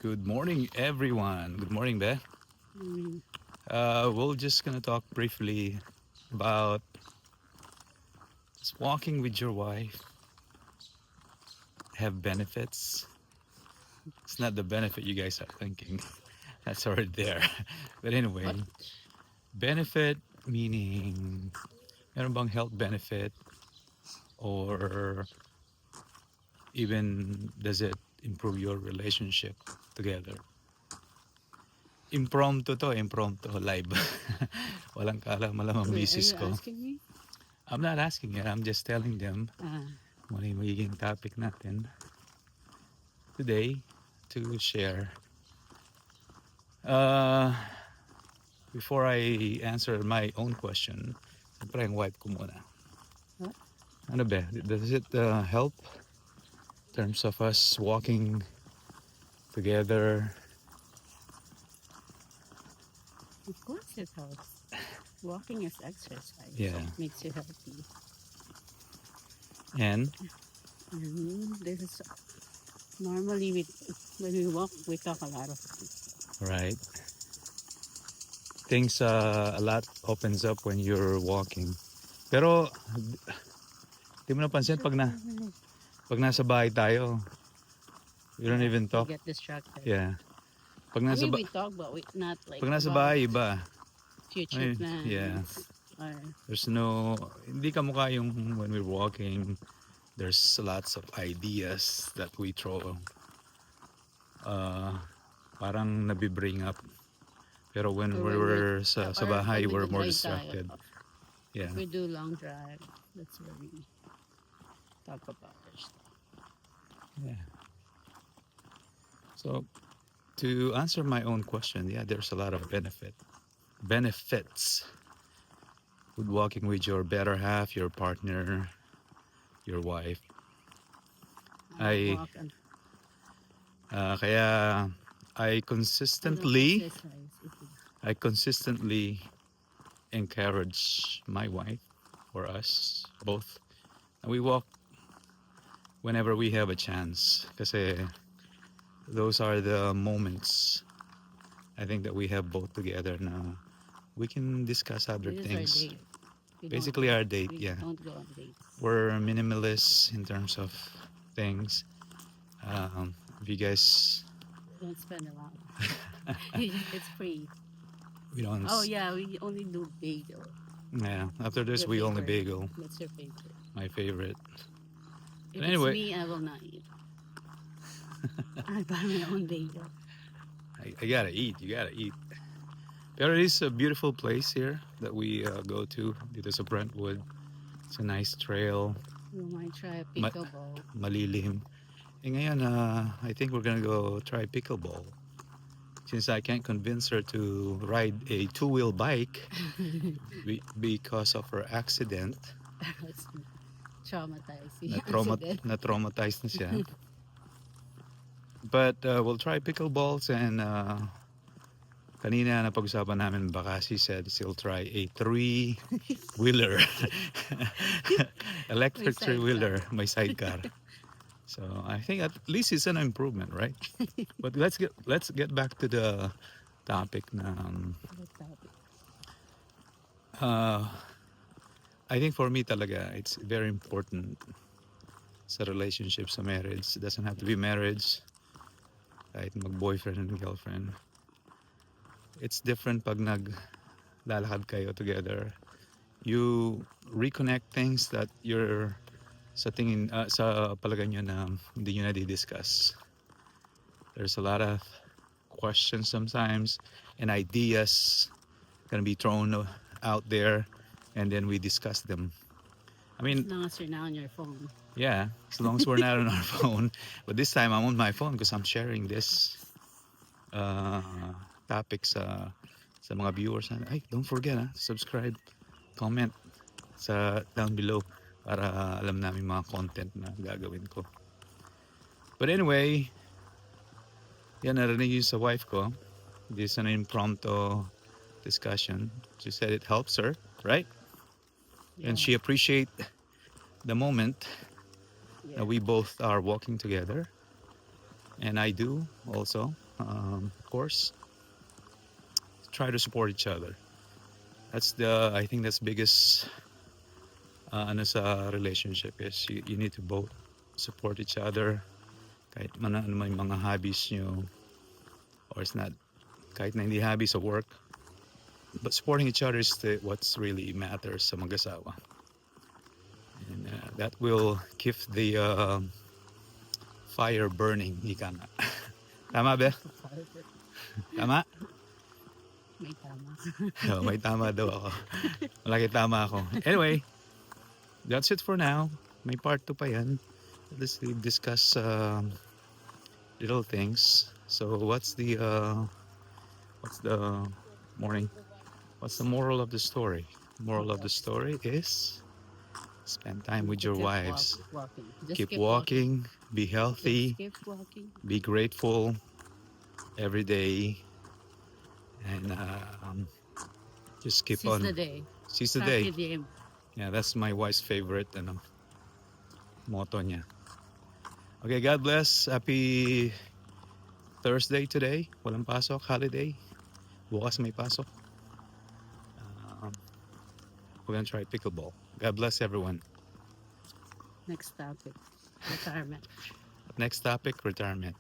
Good morning, everyone. Good morning, Beth. Mm, We're just gonna talk briefly about just walking with your wife have benefits. It's not the benefit you guys are thinking. That's already there. But anyway, what? benefit meaning meron bang health benefit or even does it improve your relationship together? Impromptu live. Walang kaalam-alam ang Are misis you ko. asking me? I'm not asking it. I'm just telling them Ah, kung ano yung magiging topic natin today to share. Uh, Before I answer my own question, siyempre ang wife ko muna. what? Ano ba? Does it help in terms of us walking together? Of course it helps. Walking is exercise. Yeah. It makes you healthy. And This is normally when we walk, we talk a lot of things. right, things a lot opens up when you're walking. Pero di mo napansin Sure. pag nasa bahay tayo, we don't Yeah, even we talk. get distracted. Yeah. Pag I nasa mean, we talk, but we not like pag nasa about bahay iba. I future mean, yeah. plans or There's no hindi kamukha yung when we're walking, there's lots of ideas that we throw uh parang nabibring up. Pero when or we when we were sa or pag bahay, we're more nag-drive tayo. distracted. If Yeah. we do long drive, that's where we talk about our stuff. Yeah. So to answer my own question, yeah, there's a lot of benefits with walking with your better half, your partner, your wife. I don't I walk and kaya I I don't consistently exercise. I consistently encourage my wife or us both. And we walk whenever we have a chance. Kasi those are the moments I think that we have both together now. We can discuss other This is our things. date. We don't Basically our date, we yeah. don't go on dates. We're minimalists in terms of things. If you guys We don't spend a lot. It's free. we don't Oh yeah, we only do bagel. yeah, after this Your we only favorite. bagel, That's your favorite. my favorite. But If it's anyway, me, I will not eat. I buy my own bagel. I gotta eat. You gotta eat. There is a beautiful place here that we go to. Dito sa Brentwood. It's a nice trail. We might try a Ma- pickleball. malilim. Eh ngayon, I think we're gonna go try pickleball. Since I can't convince her to ride a two-wheel bike because of her accident, It's traumatizing accident. na traumatized na siya. But we'll try pickleballs and kanina napag-usapan namin baka she said she'll try a three-wheeler. May Electric three-wheeler, sidecar. may sidecar. So I think at least it's an improvement, right? But let's get back to the topic na Good topic. uh, I think for me talaga it's very important sa relationship sa marriage. It doesn't have to be marriage, kahit mag-boyfriend and girlfriend. It's different pag naglalakad kayo together. You reconnect things that you're sa palagay nyo na hindi nyo na-discuss. There's a lot of questions sometimes and ideas gonna be thrown out there and then we discuss them. I As mean, long as you're not on your phone. yeah, as long as we're not on our phone. But this time I'm on my phone because I'm sharing this uh, topic sa mga viewers. Ay, don't forget subscribe, comment sa down below para alam namin mga content na gagawin ko. But anyway, yan narinig yun sa wife ko. This is an impromptu discussion. She said it helps her, right? Yeah. And she appreciate the moment Yeah. that we both are walking together. and I do also. Of course, try to support each other. I think that's biggest ano sa relationship is you need to both support each other kahit ano may mga hobbies nyo or it's not kahit na hindi hobbies sa work, but supporting each other is what's really matters sa mag-asawa, and that will keep the fire burning, ika nga. Tama ba? Tama? May tama. Oh, may tama daw ako. Malaki tama ako. Anyway, that's it for now. May part 2 pa yan. Let's discuss little things. So what's the morning? What's the moral of the story? Moral of the story is spend time with your wives. Walking. Just Keep walking, be healthy, Just keep walking. be grateful every day, and just keep Seize the on. day. Seize the Carpe day. diem. Yeah, that's my wife's favorite motto niya. Okay, God bless. Happy Thursday today. Walang pasok, holiday. Bukas may pasok. We're gonna try pickleball. God bless everyone. Next topic. Retirement. Next topic, retirement.